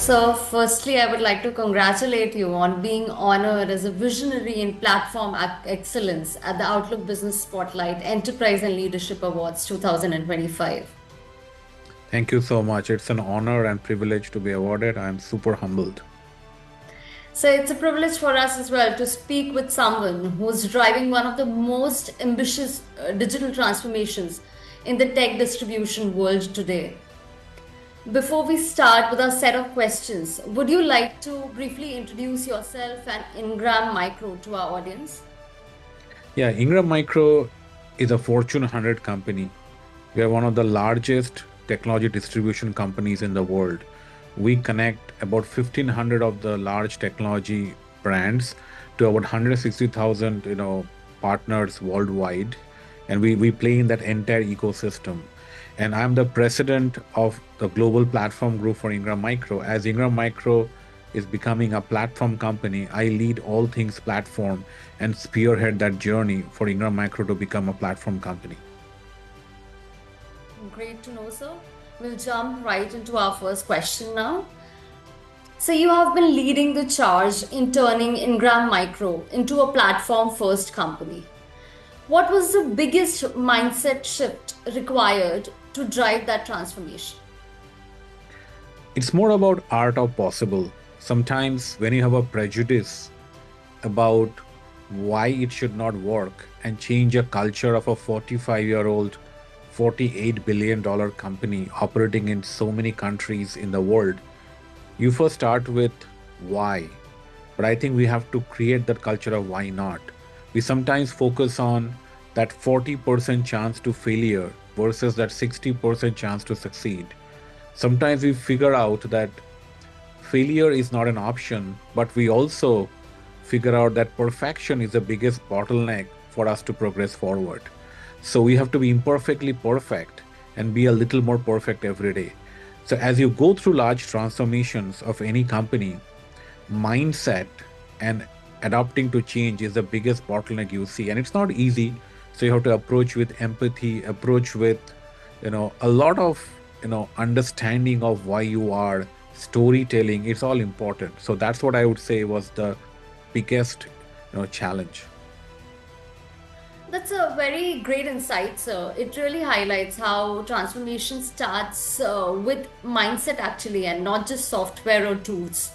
So, firstly, I would like to congratulate you on being honored as a visionary in platform excellence at the Outlook Business Spotlight Enterprise and Leadership Awards 2025. Thank you so much. It's an honor and privilege to be awarded. I'm super humbled. So, it's a privilege for us as well to speak with someone who's driving one of the most ambitious digital transformations in the tech distribution world today. Before we start with our set of questions, would you like to briefly introduce yourself and Ingram Micro to our audience? Yeah, Ingram Micro is a Fortune 100 company. We are one of the largest technology distribution companies in the world. We connect about 1,500 of the large technology brands to about 160,000, partners worldwide, and we play in that entire ecosystem. And I'm the president of the global platform group for Ingram Micro. As Ingram Micro is becoming a platform company, I lead all things platform and spearhead that journey for Ingram Micro to become a platform company. Great to know, sir. We'll jump right into our first question now. So, you have been leading the charge in turning Ingram Micro into a platform first company. What was the biggest mindset shift required to drive that transformation? It's more about art of possible. Sometimes when you have a prejudice about why it should not work and change a culture of a 45-year-old, $48 billion company operating in so many countries in the world, you first start with why. But I think we have to create that culture of why not. We sometimes focus on that 40% chance to failure versus that 60% chance to succeed. Sometimes we figure out that failure is not an option, but we also figure out that perfection is the biggest bottleneck for us to progress forward. So we have to be imperfectly perfect and be a little more perfect every day. So as you go through large transformations of any company, mindset and adapting to change is the biggest bottleneck you see. And it's not easy. So you have to approach with empathy, approach with, a lot of, understanding of why you are, storytelling. It's all important. So that's what I would say was the biggest, challenge. That's a very great insight, sir. It really highlights how transformation starts with mindset, actually, and not just software or tools.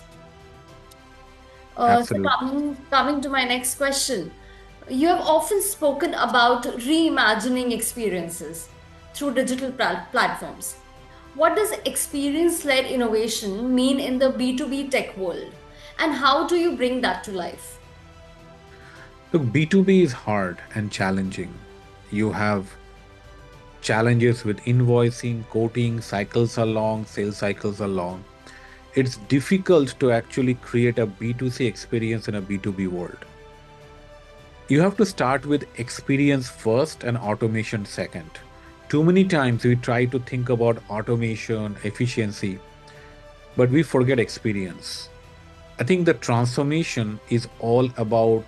So Absolutely. coming to my next question, you have often spoken about reimagining experiences through digital platforms. What does experience-led innovation mean in the B2B tech world, and how do you bring that to life? Look, B2B is hard and challenging. You have challenges with invoicing, quoting, cycles are long, sales cycles are long. It's difficult to actually create a B2C experience in a B2B world. You have to start with experience first and automation second. Too many times we try to think about automation, efficiency, but we forget experience. I think the transformation is all about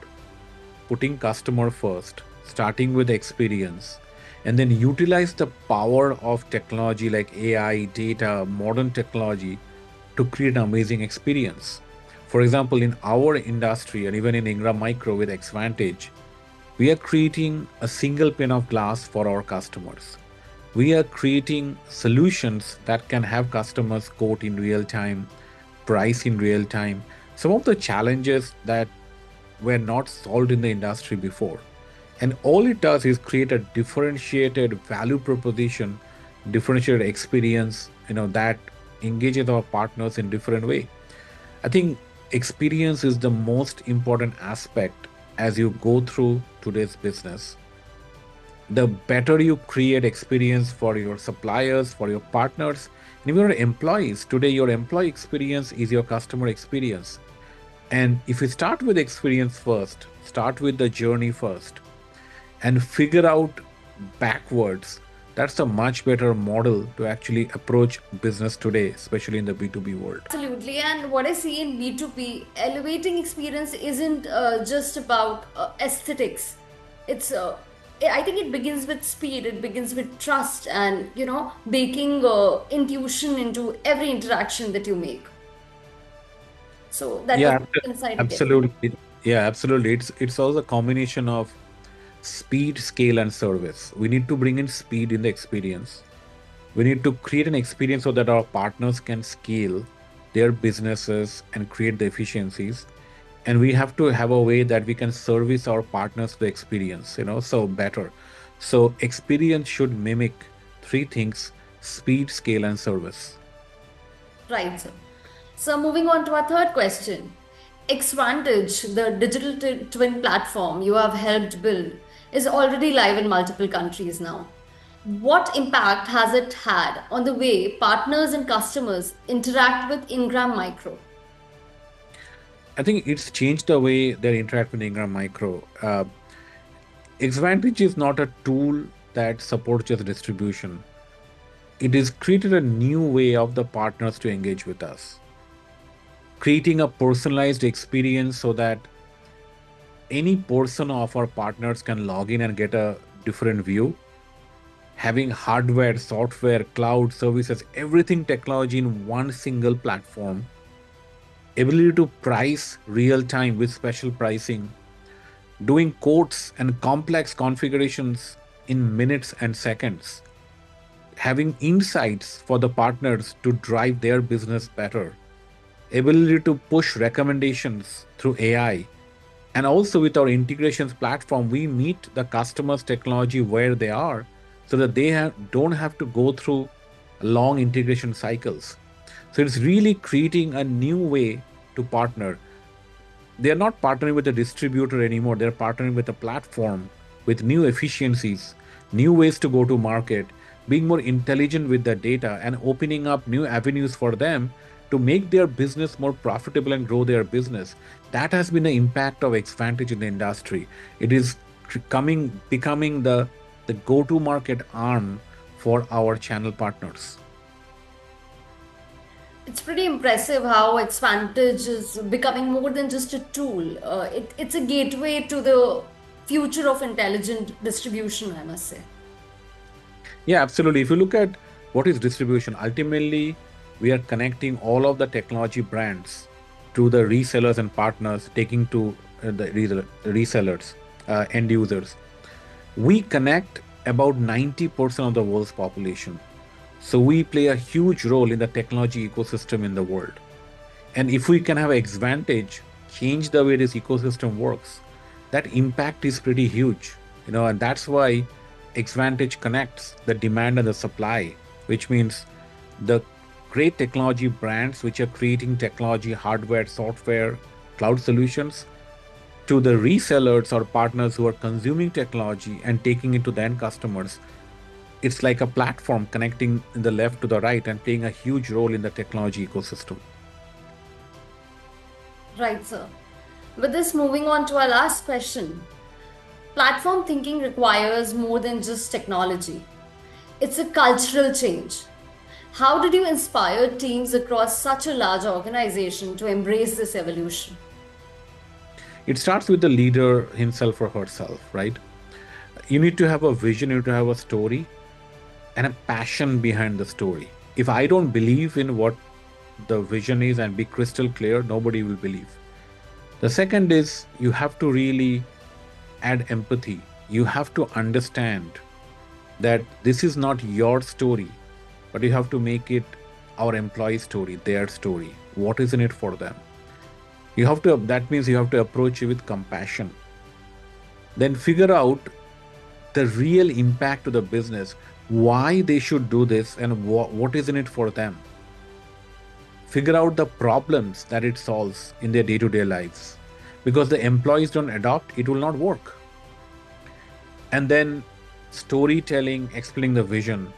putting customer first, starting with experience, and then utilize the power of technology like AI, data, modern technology to create an amazing experience. For example, in our industry and even in Ingram Micro with Xvantage, we are creating a single pane of glass for our customers. We are creating solutions that can have customers quote in real time, price in real time. Some of the challenges that were not solved in the industry before. And all it does is create a differentiated value proposition, differentiated experience, that engages our partners in different way. I think experience is the most important aspect as you go through today's business. The better you create experience for your suppliers, for your partners, and even your employees. Today, your employee experience is your customer experience. And if you start with experience first, start with the journey first, and figure out backwards, that's a much better model to actually approach business today, especially in the B2B world. Absolutely. And what I see in B2B, elevating experience isn't just about aesthetics. It's I think it begins with speed, it begins with trust and, baking intuition into every interaction that you make. So that was Yeah, the insight again. absolutely. Yeah, absolutely. It's also a combination of speed, scale, and service. We need to bring in speed in the experience. We need to create an experience so that our partners can scale their businesses and create the efficiencies. And we have to have a way that we can service our partners the experience, so better. So experience should mimic three things: speed, scale, and service. Right, sir. So moving on to our third question. Xvantage, the digital twin platform you have helped build, is already live in multiple countries now. What impact has it had on the way partners and customers interact with Ingram Micro? I think it's changed the way they interact with Ingram Micro. Xvantage is not a tool that supports just distribution. It is created a new way of the partners to engage with us, creating a personalized experience so that any person of our partners can log in and get a different view, having hardware, software, cloud services, everything technology in one single platform, ability to price real time with special pricing, doing quotes and complex configurations in minutes and seconds, having insights for the partners to drive their business better, ability to push recommendations through AI. And also with our integrations platform, we meet the customer's technology where they are so that don't have to go through long integration cycles. So it's really creating a new way to partner. They're not partnering with a distributor anymore. They're partnering with a platform with new efficiencies, new ways to go to market, being more intelligent with the data, and opening up new avenues for them to make their business more profitable and grow their business. That has been the impact of Xvantage in the industry. It is becoming the go-to market arm for our channel partners. It's pretty impressive how Xvantage is becoming more than just a tool. It's a gateway to the future of intelligent distribution, I must say. Yeah, absolutely. If you look at what is distribution, ultimately, we are connecting all of the technology brands to the resellers and partners, taking to resellers, end users. We connect about 90% of the world's population. So we play a huge role in the technology ecosystem in the world. And if we can have advantage, change the way this ecosystem works, that impact is pretty huge. And that's why Xvantage connects the demand and the supply, which means the great technology brands which are creating technology, hardware, software, cloud solutions, to the resellers or partners who are consuming technology and taking it to the end customers. It's like a platform connecting in the left to the right and playing a huge role in the technology ecosystem. Right, sir. With this, moving on to our last question. Platform thinking requires more than just technology, it's a cultural change. How did you inspire teams across such a large organization to embrace this evolution? It starts with the leader himself or herself, right? You need to have a vision, you need to have a story and a passion behind the story. If I don't believe in what the vision is and be crystal clear, nobody will believe. The second is you have to really add empathy. You have to understand that this is not your story, but you have to make it our employee story, their story. What is in it for them? That means you have to approach it with compassion. Then figure out the real impact to the business, why they should do this, and what is in it for them. Figure out the problems that it solves in their day-to-day lives. Because the employees don't adopt, it will not work. And then storytelling, explaining the vision.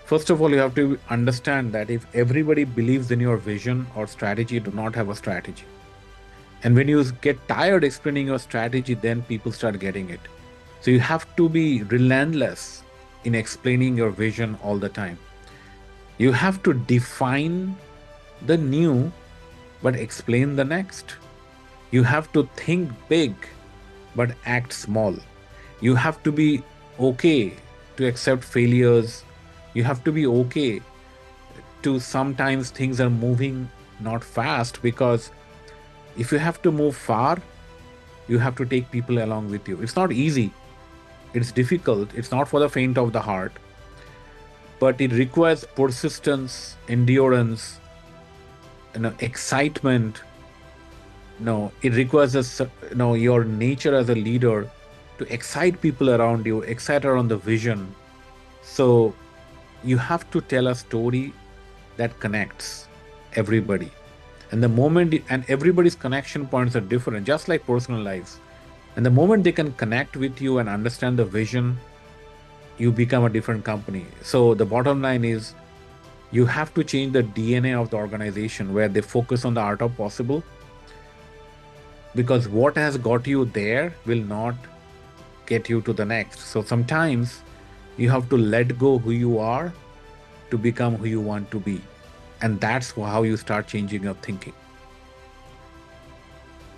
First of all, you have to understand that if everybody believes in your vision or strategy, you do not have a strategy. And when you get tired explaining your strategy, then people start getting it. So you have to be relentless in explaining your vision all the time. You have to define the new, but explain the next. You have to think big, but act small. You have to be okay to accept failures. You have to be okay to sometimes things are moving not fast because If you have to move far, you have to take people along with you. It's not easy, it's difficult, it's not for the faint of the heart, but it requires persistence, endurance, excitement. It requires your nature as a leader to excite people around you, excite around the vision. So you have to tell a story that connects everybody. And the moment, and everybody's connection points are different, just like personal lives. And the moment they can connect with you and understand the vision, you become a different company. So the bottom line is, you have to change the DNA of the organization where they focus on the art of possible, because what has got you there will not get you to the next. So sometimes you have to let go who you are to become who you want to be. And that's how you start changing your thinking.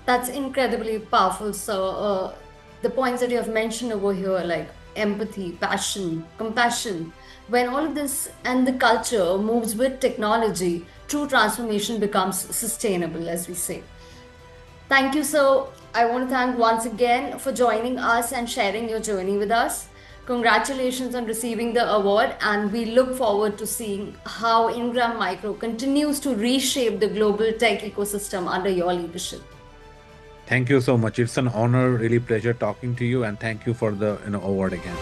That's incredibly powerful. So, the points that you have mentioned over here, like empathy, passion, compassion, when all of this and the culture moves with technology, true transformation becomes sustainable, as we say. Thank you. So, I want to thank once again for joining us and sharing your journey with us. Congratulations on receiving the award, and we look forward to seeing how Ingram Micro continues to reshape the global tech ecosystem under your leadership. Thank you so much. It's an honor, really pleasure talking to you, and thank you for the award again.